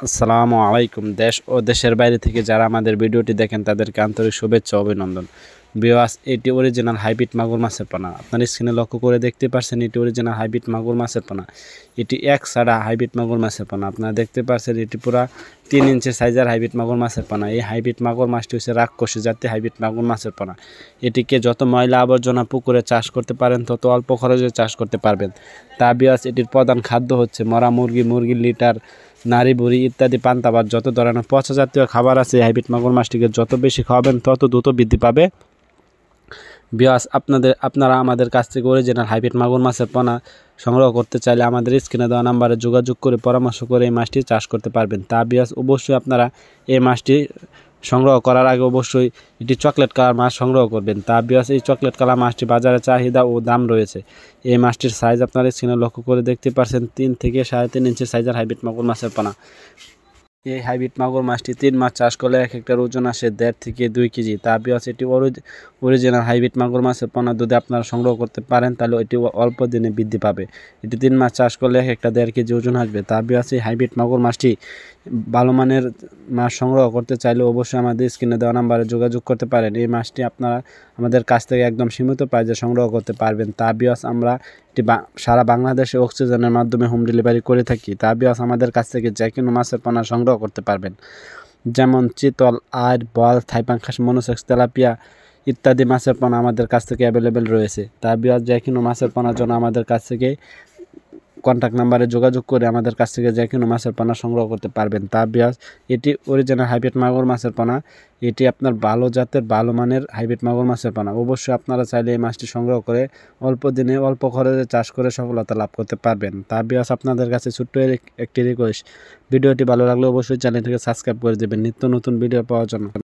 আসসালামু আলাইকুম। দেশ ও দেশের বাইরে থেকে যারা আমাদের ভিডিওটি দেখেন তাদেরকে আন্তরিক শুভেচ্ছা ও অভিনন্দন। ভিউয়ার্স, এটি অরিজিনাল হাইব্রিড মাগুর মাছের পোনা। আপনার স্ক্রিনে লক্ষ্য করে দেখতে পাচ্ছেন এটি অরিজিনাল হাইব্রিড মাগুর মাছের পোনা। এটি এক ছাড়া হাইব্রিড মাগুর মাছের পোনা। আপনারা দেখতে পাচ্ছেন এটি পুরা 3 ইঞ্চি সাইজের হাইব্রিড মাগুর মাছের পোনা। এই হাইব্রিড মাগুর মাছটি হচ্ছে রাক্ষসী জাতীয় হাইব্রিড মাগুর মাছের পোনা। এটিকে যত ময়লা আবর্জনা পুকুরে চাষ করতে পারেন তত অল্প খরচে চাষ করতে পারবেন। তা ভিউয়ার্স, এটির প্রধান খাদ্য হচ্ছে মরা মুরগি, মুরগির লিটার, নাড়ি বুড়ি ইত্যাদি পান্তাভাত, যত ধরনের পচা জাতীয় খাবার আছে হাইব্রিড মাগুর মাছটিকে যত বেশি খাওয়াবেন তত দ্রুত বৃদ্ধি পাবে। ভিউয়ার্স, আপনারা আমাদের কাছ থেকে অরিজিনাল হাইব্রিড মাগুর মাছের পোনা সংগ্রহ করতে চাইলে আমাদের স্ক্রিনে দেওয়া নাম্বারে যোগাযোগ করে পরামর্শ করে এই মাছটি চাষ করতে পারবেন। তা ভিউয়ার্স, অবশ্যই আপনারা এই মাছটি সংগ্রহ করার আগে অবশ্যই এটি চকলেট কালার মাছ সংগ্রহ করবেন। তা ভিউয়ার্স, এই চকলেট কালার মাছটি বাজারে চাহিদা ও দাম রয়েছে। এই মাছটির সাইজ আপনারা স্ক্রিনে লক্ষ্য করে দেখতে পাচ্ছেন 3 থেকে 3.5 ইঞ্চি সাইজের হাইব্রিড মাগুর মাছের পোনা। এই হাইব্রিড মাগুর মাছটি 3 মাস চাষ করলে এক একটার ওজন আসে 1.5 থেকে 2 কেজি। তা ভিউয়ার্স, এটি অরিজিনাল হাইব্রিড মাগুর মাছের পোনা যদি আপনারা সংগ্রহ করতে পারেন তাহলে এটি অল্প দিনে বৃদ্ধি পাবে। এটি 3 মাস চাষ করলে এক একটা 1.5 কেজি ওজন আসবে। তা ভিউয়ার্স, এই হাইব্রিড মাগুর মাছটি ভালো মানের মাছ সংগ্রহ করতে চাইলে অবশ্যই আমাদের স্ক্রিনে দেওয়া নাম্বারে যোগাযোগ করতে পারেন। এই মাছটি আপনারা আমাদের কাছ থেকে একদম সীমিত প্রাইসে সংগ্রহ করতে পারবেন। তা ভিউয়ার্স, আমরা এটি সারা বাংলাদেশে অক্সিজেনের মাধ্যমে হোম ডেলিভারি করে থাকি। তা ভিউয়ার্স, আমাদের কাছ থেকে যে কোনো মাছের পোনা সংগ্রহ করতে পারবেন, যেমন চিতল, আইড়, বোয়াল, থাইপাঙ্খাস, মনোসেক্স, তেলাপিয়া ইত্যাদি মাছের পোনা আমাদের কাছ থেকে অ্যাভেলেবেল রয়েছে। তা ভিউয়ার্স, যে কোনো মাছের পোনার জন্য আমাদের কাছ থেকে কন্ট্যাক্ট নাম্বারে যোগাযোগ করে আমাদের কাছ থেকে যে কোনো মাছের পোনা সংগ্রহ করতে পারবেন। তা ভিউয়ার্স, এটি অরিজিনাল হাইব্রিড মাগুর মাছের পোনা। এটি আপনার ভালো জাতের ভালো মানের হাইব্রিড মাগুর মাছের পোনা। অবশ্যই আপনারা চাইলে এই মাছটি সংগ্রহ করে অল্প দিনে অল্প খরচে চাষ করে সফলতা লাভ করতে পারবেন। তা ভিউয়ার্স, আপনাদের কাছে ছোট্ট একটি রিকোয়েস্ট, ভিডিওটি ভালো লাগলে অবশ্যই চ্যানেলটিকে সাবস্ক্রাইব করে দেবেন নিত্য নতুন ভিডিও পাওয়ার জন্য।